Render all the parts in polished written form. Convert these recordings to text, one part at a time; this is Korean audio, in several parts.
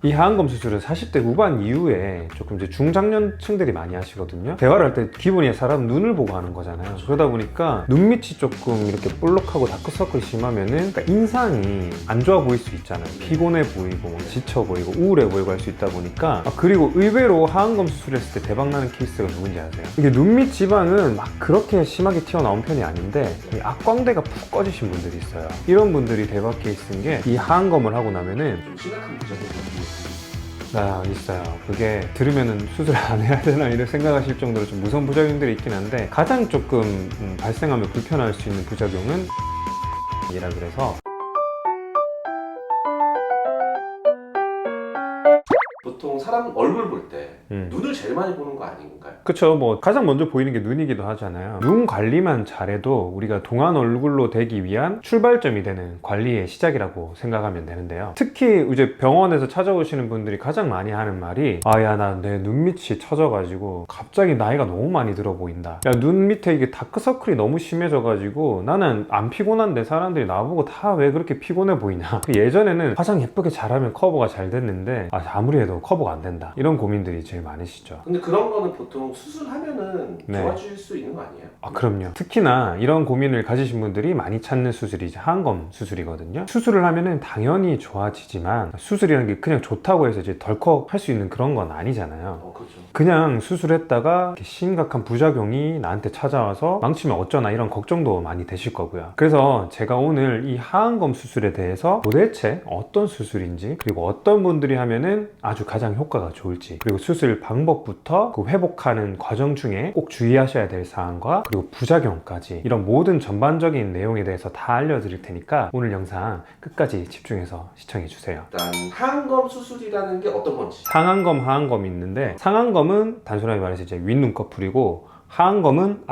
이 하안검 수술은 40대 후반 이후에 조금 이제 중장년층들이 많이 하시거든요. 대화를 할 때 기본이 사람 눈을 보고 하는 거잖아요. 그러다 보니까 눈밑이 조금 이렇게 볼록하고 다크서클이 심하면은 그러니까 인상이 안 좋아 보일 수 있잖아요. 피곤해 보이고 뭐 지쳐 보이고 우울해 보이고 할 수 있다 보니까 그리고 의외로 하안검 수술했을 때 대박나는 케이스가 누군지 아세요? 이게 눈밑 지방은 막 그렇게 심하게 튀어나온 편이 아닌데 이 악광대가 푹 꺼지신 분들이 있어요. 이런 분들이 대박 케이스인 게 이 하안검을 하고 나면은 좀 심각한 부작용이 있어요. 그게 들으면은 수술 안 해야 되나 이런 생각하실 정도로 좀 무서운 부작용들이 있긴 한데 가장 조금 발생하면 불편할 수 있는 부작용은 이라 그래서 보통 사람 얼굴 볼 때 눈을 제일 많이 보는 거 아닌가요? 그쵸. 뭐 가장 먼저 보이는 게 눈이기도 하잖아요. 눈 관리만 잘해도 우리가 동안 얼굴로 되기 위한 출발점이 되는 관리의 시작이라고 생각하면 되는데요. 특히 이제 병원에서 찾아오시는 분들이 가장 많이 하는 말이 야 나 내 눈밑이 처져가지고 갑자기 나이가 너무 많이 들어 보인다. 야 눈 밑에 이게 다크서클이 너무 심해져가지고 나는 안 피곤한데 사람들이 나보고 다 왜 그렇게 피곤해 보이냐. 예전에는 화장 예쁘게 잘하면 커버가 잘 됐는데 아무리 해도 커버가 안 된다. 이런 고민들이 제일 많으시죠. 근데 그런 거는 보통 수술하면은 네. 좋아질 수 있는 거 아니에요? 그럼요. 특히나 이런 고민을 가지신 분들이 많이 찾는 수술이 이제 하안검 수술이거든요. 수술을 하면은 당연히 좋아지지만 수술이라는 게 그냥 좋다고 해서 이제 덜컥 할 수 있는 그런 건 아니잖아요. 그렇죠. 그냥 수술했다가 심각한 부작용이 나한테 찾아와서 망치면 어쩌나 이런 걱정도 많이 되실 거고요. 그래서 제가 오늘 이 하안검 수술에 대해서 도대체 어떤 수술인지 그리고 어떤 분들이 하면은 아주 가장 효과가 좋을지 그리고 수술 방법부터 그 회복하는 과정 중에 꼭 주의하셔야 될 사항과 그리고 부작용까지 이런 모든 전반적인 내용에 대해서 다 알려드릴 테니까 오늘 영상 끝까지 집중해서 시청해 주세요. 일단 하안검 수술이라는 게 어떤 건지. 상안검, 하안검이 있는데 상안검은 단순하게 말해서 이제 윗눈꺼풀이고 하안검은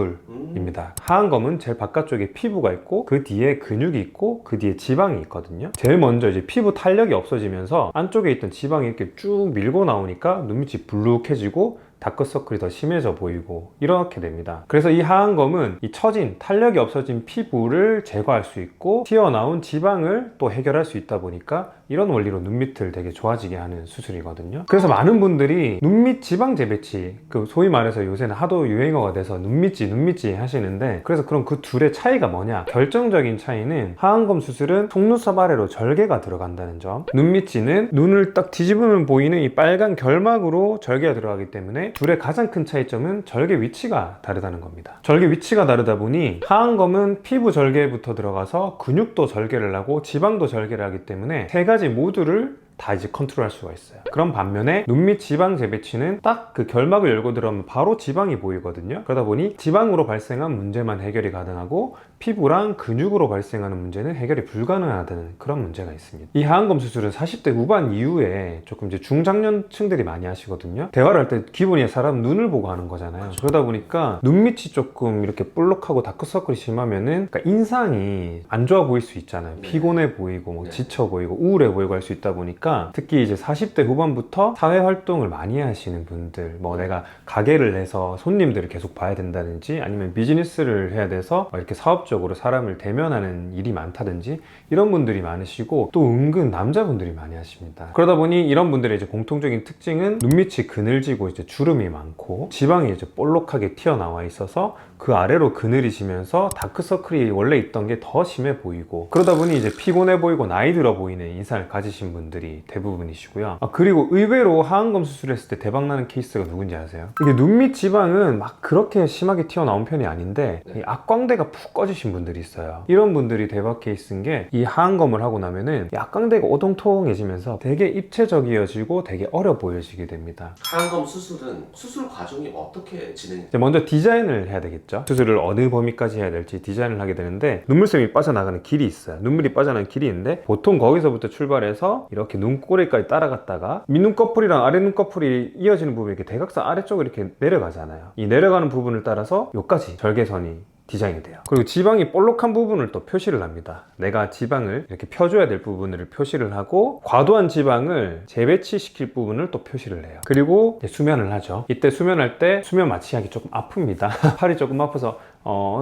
아랫눈꺼풀입니다. 하안검은 제일 바깥쪽에 피부가 있고 그 뒤에 근육이 있고 그 뒤에 지방이 있거든요. 제일 먼저 이제 피부 탄력이 없어지면서 안쪽에 있던 지방이 이렇게 쭉 밀고 나오니까 눈밑이 불룩해지고 다크서클이 더 심해져 보이고 이렇게 됩니다. 그래서 이 하안검은 이 처진 탄력이 없어진 피부를 제거할 수 있고 튀어나온 지방을 또 해결할 수 있다 보니까 이런 원리로 눈밑을 되게 좋아지게 하는 수술이거든요. 그래서 많은 분들이 눈밑 지방 재배치, 그 소위 말해서 요새는 하도 유행어가 돼서 눈밑지 하시는데 그래서 그럼 그 둘의 차이가 뭐냐? 결정적인 차이는 하안검 수술은 속눈썹 아래로 절개가 들어간다는 점, 눈밑지는 눈을 딱 뒤집으면 보이는 이 빨간 결막으로 절개가 들어가기 때문에 둘의 가장 큰 차이점은 절개 위치가 다르다는 겁니다. 절개 위치가 다르다 보니 하안검은 피부 절개부터 들어가서 근육도 절개를 하고 지방도 절개를 하기 때문에 세 가지 모두를 다 이제 컨트롤할 수가 있어요. 그런 반면에 눈밑 지방 재배치는 딱 그 결막을 열고 들어가면 바로 지방이 보이거든요. 그러다 보니 지방으로 발생한 문제만 해결이 가능하고 피부랑 근육으로 발생하는 문제는 해결이 불가능하다는 그런 문제가 있습니다. 이 하안검 수술은 40대 후반 이후에 조금 이제 중장년층들이 많이 하시거든요. 대화를 할 때 기본이 사람 눈을 보고 하는 거잖아요. 그러다 보니까 눈밑이 조금 이렇게 볼록하고 다크서클이 심하면은 그러니까 인상이 안 좋아 보일 수 있잖아요. 피곤해 보이고 뭐 지쳐 보이고 우울해 보이고 할 수 있다 보니까 특히 이제 40대 후반부터 사회 활동을 많이 하시는 분들, 뭐 내가 가게를 내서 손님들을 계속 봐야 된다든지 아니면 비즈니스를 해야 돼서 이렇게 사업적으로 사람을 대면하는 일이 많다든지 이런 분들이 많으시고 또 은근 남자분들이 많이 하십니다. 그러다 보니 이런 분들의 이제 공통적인 특징은 눈밑이 그늘지고 이제 주름이 많고 지방이 이제 볼록하게 튀어나와 있어서 그 아래로 그늘이지면서 다크서클이 원래 있던 게 더 심해 보이고 그러다 보니 이제 피곤해 보이고 나이 들어 보이는 인상을 가지신 분들이 대부분이시고요. 그리고 의외로 하안검 수술했을 때 대박나는 케이스가 누군지 아세요? 이게 눈밑 지방은 막 그렇게 심하게 튀어나온 편이 아닌데 이 악광대가 푹 꺼지신 분들이 있어요. 이런 분들이 대박 케이스인 게 이 하안검을 하고 나면은 이 악광대가 오동통해지면서 되게 입체적이어지고 되게 어려 보여지게 됩니다. 하안검 수술은 수술 과정이 어떻게 진행이 이제 먼저 디자인을 해야 되겠죠. 수술을 어느 범위까지 해야 될지 디자인을 하게 되는데 눈물샘이 빠져나가는 길이 있어요. 눈물이 빠져나가는 길이 있는데 보통 거기서부터 출발해서 이렇게 눈꼬리까지 따라갔다가 밑눈꺼풀이랑 아랫눈꺼풀이 이어지는 부분이 이렇게 대각선 아래쪽으로 이렇게 내려가잖아요. 이 내려가는 부분을 따라서 여기까지 절개선이 디자인이 돼요. 그리고 지방이 볼록한 부분을 또 표시를 합니다. 내가 지방을 이렇게 펴줘야 될 부분을 표시를 하고 과도한 지방을 재배치시킬 부분을 또 표시를 해요. 그리고 수면을 하죠. 이때 수면할 때 수면 마취하기 조금 아픕니다. 팔이 조금 아파서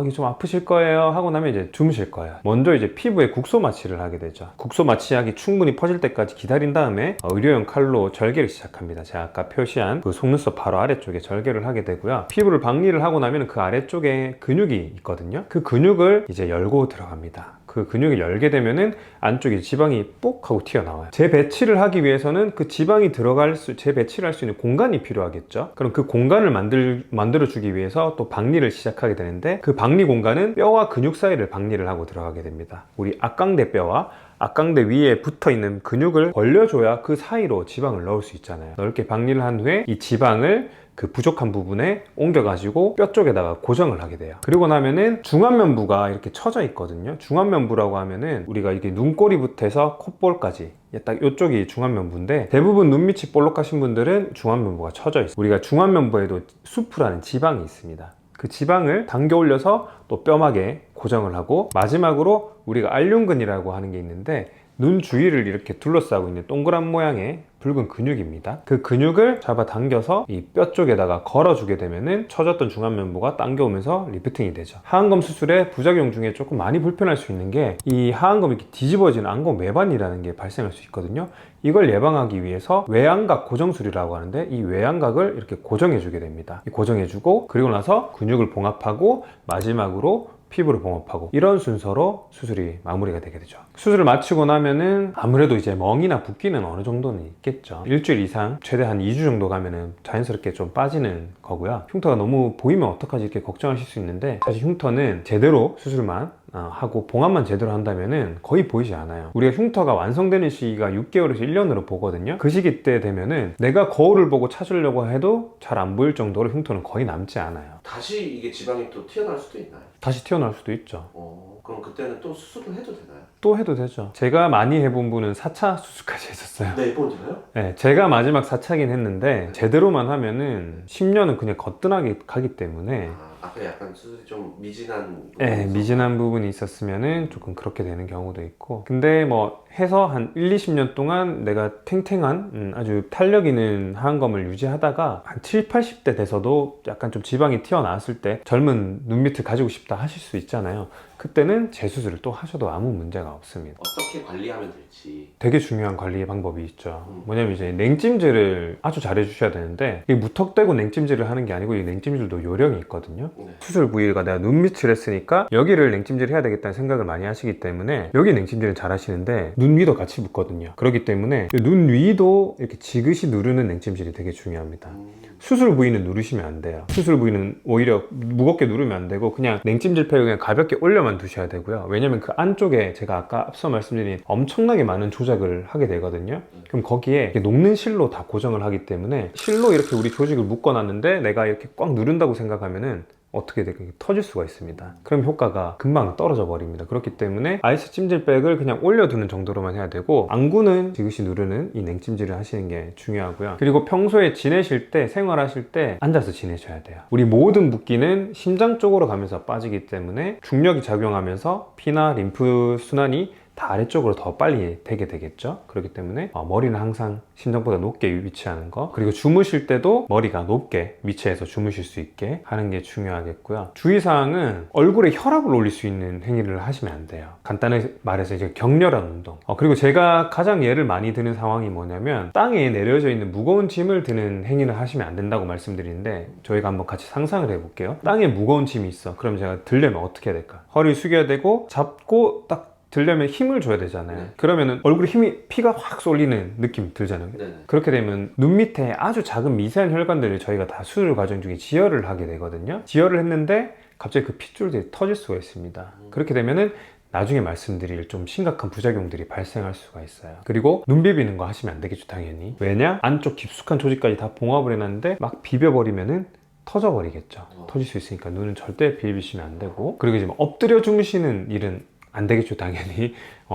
이게 좀 아프실 거예요 하고 나면 이제 주무실 거예요. 먼저 이제 피부에 국소 마취를 하게 되죠. 국소 마취약이 충분히 퍼질 때까지 기다린 다음에 의료용 칼로 절개를 시작합니다. 제가 아까 표시한 그 속눈썹 바로 아래쪽에 절개를 하게 되고요. 피부를 박리를 하고 나면 그 아래쪽에 근육이 있거든요. 그 근육을 이제 열고 들어갑니다. 그 근육을 열게 되면은 안쪽에 지방이 뽁 하고 튀어나와요. 재배치를 하기 위해서는 그 지방이 재배치를 할 수 있는 공간이 필요하겠죠. 그럼 그 공간을 만들어주기 위해서 또 박리를 시작하게 되는데, 그 박리 공간은 뼈와 근육 사이를 박리를 하고 들어가게 됩니다. 우리 악강대 뼈와 악강대 위에 붙어있는 근육을 벌려줘야 그 사이로 지방을 넣을 수 있잖아요. 넓게 박리를 한 후에 이 지방을 그 부족한 부분에 옮겨가지고 뼈 쪽에다가 고정을 하게 돼요. 그리고 나면은 중안면부가 이렇게 쳐져 있거든요. 중안면부라고 하면은 우리가 이게 눈꼬리부터 해서 콧볼까지 딱 이쪽이 중안면부인데, 대부분 눈 밑이 볼록하신 분들은 중안면부가 쳐져 있어요. 우리가 중안면부에도 수프라는 지방이 있습니다. 그 지방을 당겨 올려서 또 뼈막에 고정을 하고, 마지막으로 우리가 알륜근이라고 하는 게 있는데 눈 주위를 이렇게 둘러싸고 있는 동그란 모양의 붉은 근육입니다. 그 근육을 잡아 당겨서 이 뼈 쪽에다가 걸어주게 되면은 처졌던 중안면부가 당겨오면서 리프팅이 되죠. 하안검 수술의 부작용 중에 조금 많이 불편할 수 있는 게, 이 하안검이 이렇게 뒤집어지는 안검 외반이라는 게 발생할 수 있거든요. 이걸 예방하기 위해서 외양각 고정술이라고 하는데, 이 외양각을 이렇게 고정해주게 됩니다. 고정해주고 그리고 나서 근육을 봉합하고 마지막으로 피부를 봉합하고, 이런 순서로 수술이 마무리가 되게 되죠. 수술을 마치고 나면은 아무래도 이제 멍이나 붓기는 어느 정도는 있겠죠. 일주일 이상, 최대 한 2주 정도 가면은 자연스럽게 좀 빠지는 거고요. 흉터가 너무 보이면 어떡하지 이렇게 걱정하실 수 있는데, 사실 흉터는 제대로 수술만 하고 봉합만 제대로 한다면은 거의 보이지 않아요. 우리가 흉터가 완성되는 시기가 6개월에서 1년으로 보거든요. 그 시기 때 되면은 내가 거울을 보고 찾으려고 해도 잘 안 보일 정도로 흉터는 거의 남지 않아요. 다시 이게 지방이 또 튀어나올 수도 있나요? 다시 튀어나올 수도 있죠. 그럼 그때는 또 수술을 해도 되나요? 또 해도 되죠. 제가 많이 해본 분은 4차 수술까지 했었어요. 네, 번째나요? 네, 제가 마지막 4차긴 했는데 제대로만 하면은 10년은 그냥 거뜬하게 가기 때문에, 아까 약간 수술이 좀 미진한 네, 미진한 부분이 있었으면은 조금 그렇게 되는 경우도 있고, 근데 뭐 해서 한 1, 20년 동안 내가 탱탱한 아주 탄력 있는 하안검을 유지하다가 한 7, 80대 돼서도 약간 좀 지방이 튀어나왔을 때 젊은 눈밑을 가지고 싶다 하실 수 있잖아요. 그때는 재수술을 또 하셔도 아무 문제가 없습니다. 어떻게 관리하면 될지 되게 중요한 관리 방법이 있죠. 뭐냐면 이제 냉찜질을 아주 잘 해주셔야 되는데, 이 무턱대고 냉찜질을 하는 게 아니고 이 냉찜질도 요령이 있거든요. 네. 수술 부위가 내가 눈 밑을 했으니까 여기를 냉찜질 해야 되겠다는 생각을 많이 하시기 때문에 여기 냉찜질은 잘 하시는데 눈 위도 같이 붓거든요. 그렇기 때문에 눈 위도 이렇게 지그시 누르는 냉찜질이 되게 중요합니다. 수술 부위는 누르시면 안 돼요. 수술 부위는 오히려 무겁게 누르면 안 되고 그냥 냉찜질 팩을 그냥 가볍게 올려만 두셔야 되고요. 왜냐면 그 안쪽에 제가 아까 앞서 말씀드린 엄청나게 많은 조작을 하게 되거든요. 그럼 거기에 녹는 실로 다 고정을 하기 때문에, 실로 이렇게 우리 조직을 묶어놨는데 내가 이렇게 꽉 누른다고 생각하면은 어떻게 되게 터질 수가 있습니다. 그럼 효과가 금방 떨어져 버립니다. 그렇기 때문에 아이스 찜질백을 그냥 올려두는 정도로만 해야 되고, 안구는 지그시 누르는 이 냉찜질을 하시는 게 중요하고요. 그리고 평소에 지내실 때, 생활하실 때 앉아서 지내셔야 돼요. 우리 모든 붓기는 심장 쪽으로 가면서 빠지기 때문에 중력이 작용하면서 피나 림프 순환이 다 아래쪽으로 더 빨리 되게 되겠죠. 그렇기 때문에 머리는 항상 심장보다 높게 위치하는 거, 그리고 주무실 때도 머리가 높게 위치해서 주무실 수 있게 하는 게 중요하겠고요. 주의사항은 얼굴에 혈압을 올릴 수 있는 행위를 하시면 안 돼요. 간단하게 말해서 이제 격렬한 운동. 그리고 제가 가장 예를 많이 드는 상황이 뭐냐면, 땅에 내려져 있는 무거운 짐을 드는 행위를 하시면 안 된다고 말씀드리는데, 저희가 한번 같이 상상을 해볼게요. 땅에 무거운 짐이 있어. 그럼 제가 들려면 어떻게 해야 될까? 허리를 숙여야 되고 잡고 딱 들려면 힘을 줘야 되잖아요. 네. 그러면은 얼굴에 피가 확 쏠리는 느낌 들잖아요. 네네. 그렇게 되면 눈 밑에 아주 작은 미세한 혈관들을 저희가 다 수술 과정 중에 지혈을 하게 되거든요. 지혈을 했는데 갑자기 그 핏줄들이 터질 수가 있습니다. 그렇게 되면은 나중에 말씀드릴 좀 심각한 부작용들이 발생할 수가 있어요. 그리고 눈 비비는 거 하시면 안 되겠죠, 당연히. 왜냐? 안쪽 깊숙한 조직까지 다 봉합을 해놨는데 막 비벼버리면은 터져버리겠죠. 터질 수 있으니까 눈은 절대 비비시면 안 되고, 그리고 이제 엎드려 주무시는 일은 안 되겠죠, 당연히.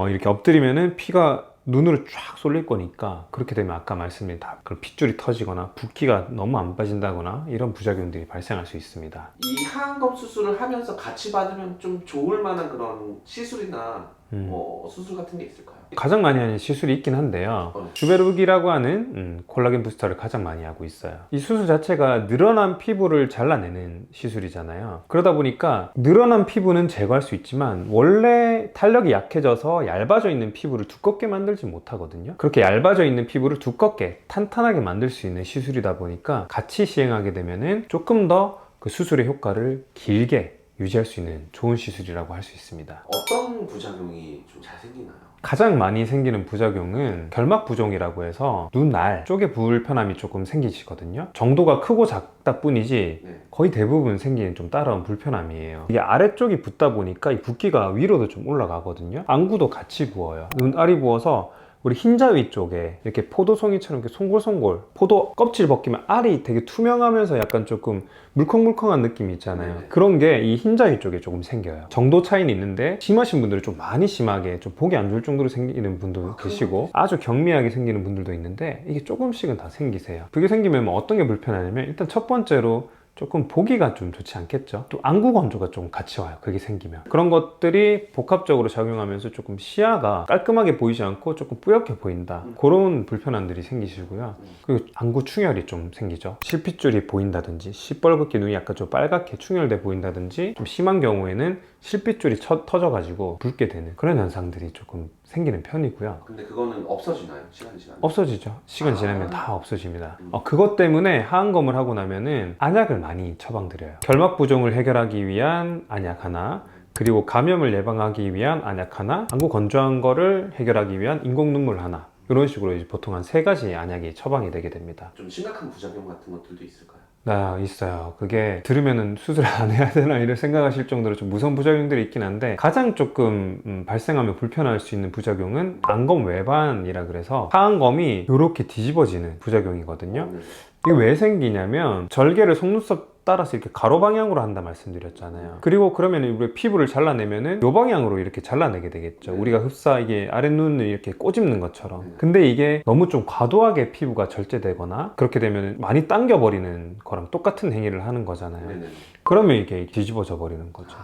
이렇게 엎드리면은 피가 눈으로 쫙 쏠릴 거니까, 그렇게 되면 아까 말씀드린 그런 핏줄이 터지거나 붓기가 너무 안 빠진다거나 이런 부작용들이 발생할 수 있습니다. 이 하안검 수술을 하면서 같이 받으면 좀 좋을 만한 그런 시술이나 뭐 수술 같은 게 있을까요? 가장 많이 하는 시술이 있긴 한데요. 주베르기라고 하는 콜라겐 부스터를 가장 많이 하고 있어요. 이 수술 자체가 늘어난 피부를 잘라내는 시술이잖아요. 그러다 보니까 늘어난 피부는 제거할 수 있지만 원래 탄력이 약해져서 얇아져 있는 피부를 두껍게 만들지 못하거든요. 그렇게 얇아져 있는 피부를 두껍게 탄탄하게 만들 수 있는 시술이다 보니까 같이 시행하게 되면은 조금 더 그 수술의 효과를 길게 유지할 수 있는 좋은 시술이라고 할 수 있습니다. 어떤 부작용이 좀 잘 생기나요? 가장 많이 생기는 부작용은 결막 부종이라고 해서 눈알 쪽에 불편함이 조금 생기시거든요. 정도가 크고 작다 뿐이지 네. 거의 대부분 생기는 좀 따라온 불편함이에요. 이게 아래쪽이 붓다 보니까 이 붓기가 위로도 좀 올라가거든요. 안구도 같이 부어요. 눈알이 부어서 우리 흰자위 쪽에 이렇게 포도송이처럼 이렇게 송골송골, 포도 껍질 벗기면 알이 되게 투명하면서 약간 조금 물컹물컹한 느낌이 있잖아요. 네. 그런 게 이 흰자위 쪽에 조금 생겨요. 정도 차이는 있는데 심하신 분들은 좀 많이 심하게 좀 보기 안 좋을 정도로 생기는 분도 계시고 아주 경미하게 생기는 분들도 있는데 이게 조금씩은 다 생기세요. 그게 생기면 뭐 어떤 게 불편하냐면 일단 첫 번째로 조금 보기가 좀 좋지 않겠죠. 또 안구 건조가 좀 같이 와요. 그게 생기면 그런 것들이 복합적으로 작용하면서 조금 시야가 깔끔하게 보이지 않고 조금 뿌옇게 보인다. 그런 불편함들이 생기시고요. 그리고 안구 충혈이 좀 생기죠. 실핏줄이 보인다든지 시뻘겋게 눈이 약간 좀 빨갛게 충혈돼 보인다든지 좀 심한 경우에는 실핏줄이 터져가지고 붉게 되는 그런 현상들이 조금 생기는 편이고요. 근데 그거는 없어지나요? 시간이 지나면? 없어지죠. 시간 지나면 다 없어집니다. 그것 때문에 하안검을 하고 나면은 안약을 많이 처방드려요. 결막 부종을 해결하기 위한 안약 하나, 그리고 감염을 예방하기 위한 안약 하나, 안구 건조한 거를 해결하기 위한 인공 눈물 하나, 이런 식으로 이제 보통 한 3가지 안약이 처방이 되게 됩니다. 좀 심각한 부작용 같은 것들도 있을까요? 있어요. 그게 들으면은 수술 안 해야 되나 이런 생각하실 정도로 좀 무서운 부작용들이 있긴 한데 가장 조금 발생하면 불편할 수 있는 부작용은 안검 외반이라 그래서 하안검이 이렇게 뒤집어지는 부작용이거든요. 이게 왜 생기냐면 절개를 속눈썹 따라서 이렇게 가로 방향으로 한다 말씀드렸잖아요. 그리고 그러면 우리 피부를 잘라내면은 요 방향으로 이렇게 잘라내게 되겠죠. 우리가 흡사 이게 아랫눈을 이렇게 꼬집는 것처럼. 근데 이게 너무 좀 과도하게 피부가 절제되거나 그렇게 되면 많이 당겨버리는 거랑 똑같은 행위를 하는 거잖아요. 그러면 이게 뒤집어져 버리는 거죠.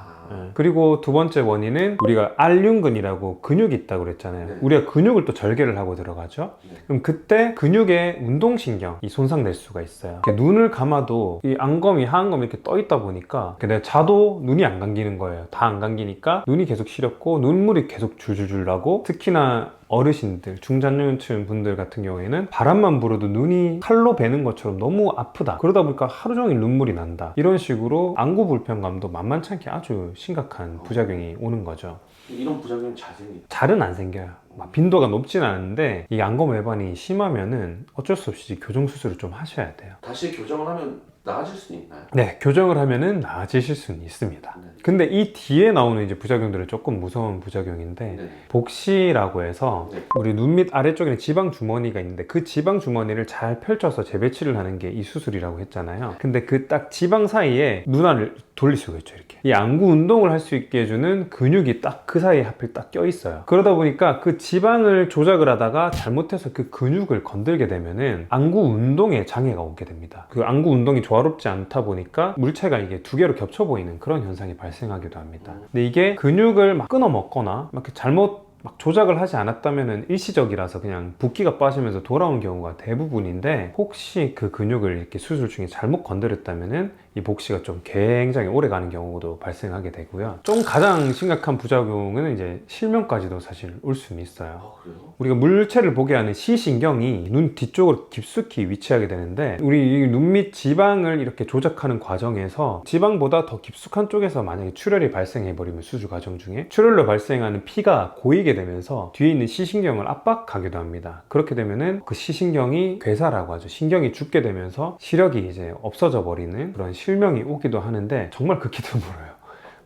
그리고 두 번째 원인은 우리가 알륜근이라고 근육이 있다고 그랬잖아요. 우리가 근육을 또 절개를 하고 들어가죠. 그럼 그때 근육의 운동신경이 손상될 수가 있어요. 눈을 감아도 이 안검이 하안검이 이렇게 떠 있다 보니까 내가 자도 눈이 안 감기는 거예요. 다 안 감기니까 눈이 계속 시렵고 눈물이 계속 줄줄줄 나고 특히나 어르신들, 중장년층 분들 같은 경우에는 바람만 불어도 눈이 칼로 베는 것처럼 너무 아프다. 그러다 보니까 하루 종일 눈물이 난다. 이런 식으로 안구 불편감도 만만치 않게 아주 심각한 부작용이 오는 거죠. 이런 부작용이 잘 생기죠? 잘은 안 생겨요. 막 빈도가 높진 않은데 이 안검 외반이 심하면은 어쩔 수 없이 교정 수술을 좀 하셔야 돼요. 다시 교정을 하면 나아질 수는 있나요? 네, 교정을 하면은 나아지실 수는 있습니다. 근데 이 뒤에 나오는 이제 부작용들은 조금 무서운 부작용인데 복시라고 해서 우리 눈 밑 아래쪽에는 지방 주머니가 있는데 그 지방 주머니를 잘 펼쳐서 재배치를 하는 게 이 수술이라고 했잖아요. 근데 그 딱 지방 사이에 눈알을 돌릴 수가 있죠. 이렇게 이 안구 운동을 할 수 있게 해주는 근육이 딱 그 사이에 하필 딱 껴 있어요. 그러다 보니까 그 지방을 조작을 하다가 잘못해서 그 근육을 건들게 되면은 안구 운동에 장애가 오게 됩니다. 그 안구 운동이 조화롭지 않다 보니까 물체가 이게 두 개로 겹쳐 보이는 그런 현상이 발생하기도 합니다. 근데 이게 근육을 막 끊어 먹거나 막 이렇게 잘못 막 조작을 하지 않았다면 일시적이라서 그냥 붓기가 빠지면서 돌아온 경우가 대부분인데 혹시 그 근육을 이렇게 수술 중에 잘못 건드렸다면 이 복시가 좀 굉장히 오래 가는 경우도 발생하게 되고요. 좀 가장 심각한 부작용은 이제 실명까지도 사실 올 수는 있어요. 그래요? 우리가 물체를 보게 하는 시신경이 눈 뒤쪽으로 깊숙이 위치하게 되는데 우리 눈 밑 지방을 이렇게 조작하는 과정에서 지방보다 더 깊숙한 쪽에서 만약에 출혈이 발생해 버리면 수술 과정 중에 출혈로 발생하는 피가 고이게 되면서 뒤에 있는 시신경을 압박하기도 합니다. 그렇게 되면은 그 시신경이 괴사라고 하죠. 신경이 죽게 되면서 시력이 이제 없어져 버리는 그런 실명이 오기도 하는데 정말 극히 드물어요.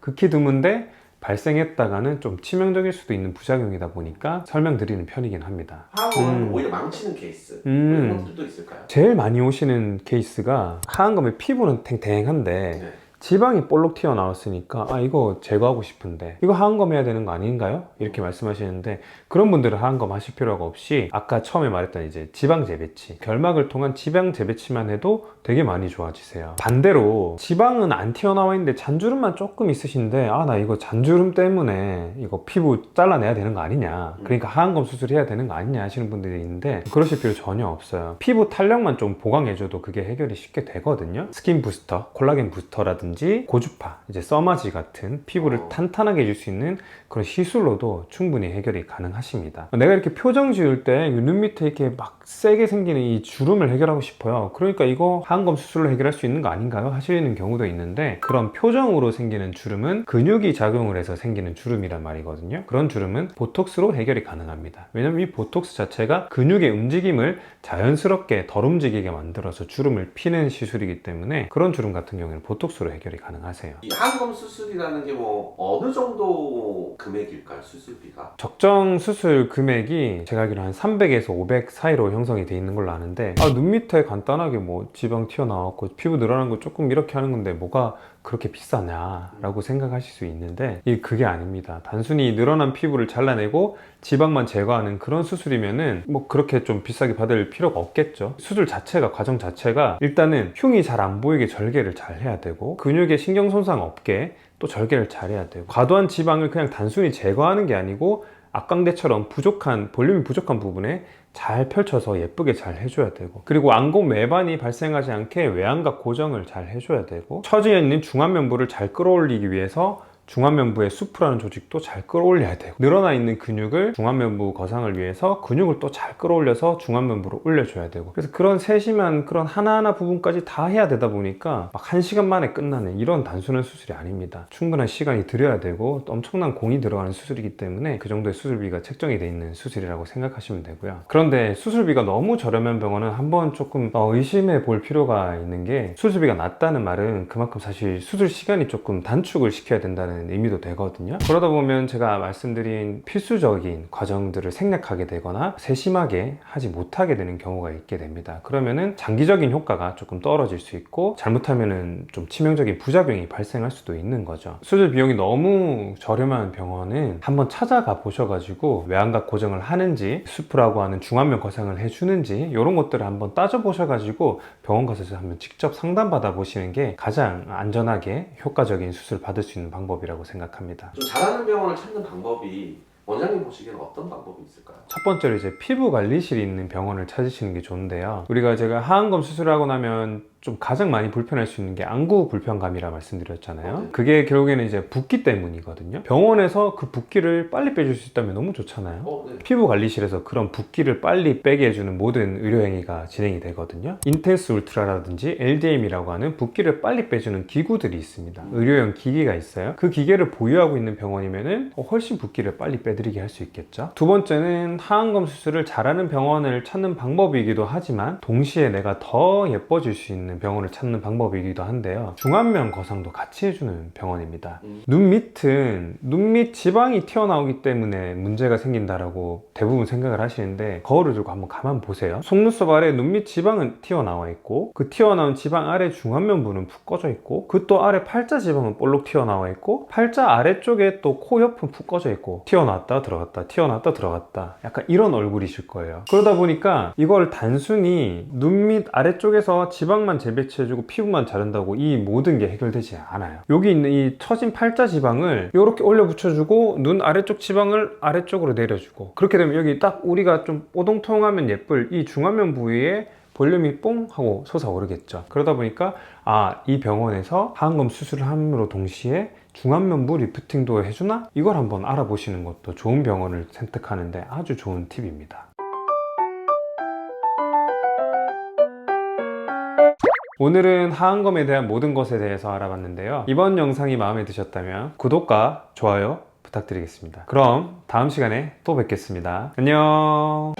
극히 드문데 발생했다가는 좀 치명적일 수도 있는 부작용이다 보니까 설명드리는 편이긴 합니다. 하안검은 오히려 망치는 케이스 이런 것들도 있을까요? 제일 많이 오시는 케이스가 하안검의 피부는 탱탱한데 지방이 볼록 튀어나왔으니까 아 이거 제거하고 싶은데 이거 하한검 해야 되는 거 아닌가요? 이렇게 말씀하시는데 그런 분들은 하한검 하실 필요가 없이 아까 처음에 말했던 이제 지방 재배치, 결막을 통한 지방 재배치만 해도 되게 많이 좋아지세요. 반대로 지방은 안 튀어나와 있는데 잔주름만 조금 있으신데 아 나 이거 잔주름 때문에 이거 피부 잘라내야 되는 거 아니냐, 그러니까 하한검 수술해야 되는 거 아니냐 하시는 분들이 있는데 그러실 필요 전혀 없어요. 피부 탄력만 좀 보강해줘도 그게 해결이 쉽게 되거든요. 스킨 부스터, 콜라겐 부스터라든지 고주파, 이제 써마지 같은 피부를 탄탄하게 해줄 수 있는 그런 시술로도 충분히 해결이 가능하십니다. 내가 이렇게 표정 지을 때 눈 밑에 이렇게 막 세게 생기는 이 주름을 해결하고 싶어요. 그러니까 이거 하한검 수술로 해결할 수 있는 거 아닌가요? 하시는 경우도 있는데 그런 표정으로 생기는 주름은 근육이 작용을 해서 생기는 주름이란 말이거든요. 그런 주름은 보톡스로 해결이 가능합니다. 왜냐면 이 보톡스 자체가 근육의 움직임을 자연스럽게 덜 움직이게 만들어서 주름을 피는 시술이기 때문에 그런 주름 같은 경우에는 보톡스로 해결이 가능하세요. 이 하한검 수술이라는 게 뭐 어느 정도 금액일까요? 수술비가? 적정 수술 금액이 제가 알기로 한 300에서 500 사이로 형성이 돼 있는 걸로 아는데 아, 눈 밑에 간단하게 뭐 지방 튀어나왔고 피부 늘어난 거 조금 이렇게 하는 건데 뭐가 그렇게 비싸냐 라고 생각하실 수 있는데 그게 아닙니다. 단순히 늘어난 피부를 잘라내고 지방만 제거하는 그런 수술이면은 뭐 그렇게 좀 비싸게 받을 필요가 없겠죠. 수술 자체가, 과정 자체가 일단은 흉이 잘 안 보이게 절개를 잘 해야 되고 근육에 신경 손상 없게 또 절개를 잘 해야 되고 과도한 지방을 그냥 단순히 제거하는 게 아니고 악광대처럼 부족한, 볼륨이 부족한 부분에 잘 펼쳐서 예쁘게 잘 해줘야 되고 그리고 안검 외반이 발생하지 않게 외안각 고정을 잘 해줘야 되고 처지에 있는 중안면부를 잘 끌어올리기 위해서 중안면부의 수프라는 조직도 잘 끌어올려야 되고 늘어나 있는 근육을 중안면부 거상을 위해서 근육을 또 잘 끌어올려서 중안면부로 올려줘야 되고 그래서 그런 세심한 그런 하나하나 부분까지 다 해야 되다 보니까 막 1시간 만에 끝나는 이런 단순한 수술이 아닙니다. 충분한 시간이 들여야 되고 또 엄청난 공이 들어가는 수술이기 때문에 그 정도의 수술비가 책정이 돼 있는 수술이라고 생각하시면 되고요. 그런데 수술비가 너무 저렴한 병원은 한번 조금 의심해 볼 필요가 있는 게 수술비가 낮다는 말은 그만큼 사실 수술 시간이 조금 단축을 시켜야 된다는 의미도 되거든요. 그러다 보면 제가 말씀드린 필수적인 과정들을 생략하게 되거나 세심하게 하지 못하게 되는 경우가 있게 됩니다. 그러면은 장기적인 효과가 조금 떨어질 수 있고 잘못하면은 좀 치명적인 부작용이 발생할 수도 있는 거죠. 수술 비용이 너무 저렴한 병원은 한번 찾아가 보셔가지고 외안각 고정을 하는지 수프라고 하는 중안면 거상을 해주는지 이런 것들을 한번 따져 보셔가지고 병원 가서 한번 직접 상담 받아 보시는 게 가장 안전하게 효과적인 수술 받을 수 있는 방법이라고 생각합니다. 좀 잘하는 병원을 찾는 방법이 원장님 보시기에는 어떤 방법이 있을까요? 첫 번째로 이제 피부 관리실이 있는 병원을 찾으시는 게 좋은데요. 제가 하한검 수술하고 나면 좀 가장 많이 불편할 수 있는 게 안구 불편감이라 말씀드렸잖아요. 그게 결국에는 이제 붓기 때문이거든요. 병원에서 그 붓기를 빨리 빼줄 수 있다면 너무 좋잖아요. 네. 피부 관리실에서 그런 붓기를 빨리 빼게 해주는 모든 의료 행위가 진행이 되거든요. 인텐스 울트라라든지 LDM이라고 하는 붓기를 빨리 빼주는 기구들이 있습니다. 의료용 기기가 있어요. 그 기계를 보유하고 있는 병원이면은 훨씬 붓기를 빨리 빼드리게 할 수 있겠죠. 두 번째는 하한검 수술을 잘하는 병원을 찾는 방법이기도 하지만 동시에 내가 더 예뻐질 수 있는 병원을 찾는 방법이기도 한데요. 중안면 거상도 같이 해주는 병원입니다. 눈 밑은 눈 밑 지방이 튀어나오기 때문에 문제가 생긴다라고 대부분 생각을 하시는데 거울을 들고 한번 가만 보세요. 속눈썹 아래 눈 밑 지방은 튀어나와 있고 그 튀어나온 지방 아래 중안면부는 푹 꺼져 있고 그 또 아래 팔자 지방은 볼록 튀어나와 있고 팔자 아래쪽에 또 코 옆은 푹 꺼져 있고 튀어나왔다 들어갔다 튀어나왔다 들어갔다 약간 이런 얼굴이실 거예요. 그러다 보니까 이걸 단순히 눈 밑 아래쪽에서 지방만 재배치해주고 피부만 자른다고 이 모든 게 해결되지 않아요. 여기 있는 이 처진 팔자 지방을 이렇게 올려 붙여주고 눈 아래쪽 지방을 아래쪽으로 내려주고 그렇게 되면 여기 딱 우리가 좀 뽀동통하면 예쁠 이 중안면 부위에 볼륨이 뽕 하고 솟아오르겠죠. 그러다 보니까 이 병원에서 하한검 수술을 함으로 동시에 중안면부 리프팅도 해주나? 이걸 한번 알아보시는 것도 좋은 병원을 선택하는데 아주 좋은 팁입니다. 오늘은 하한검에 대한 모든 것에 대해서 알아봤는데요. 이번 영상이 마음에 드셨다면 구독과 좋아요 부탁드리겠습니다. 그럼 다음 시간에 또 뵙겠습니다. 안녕.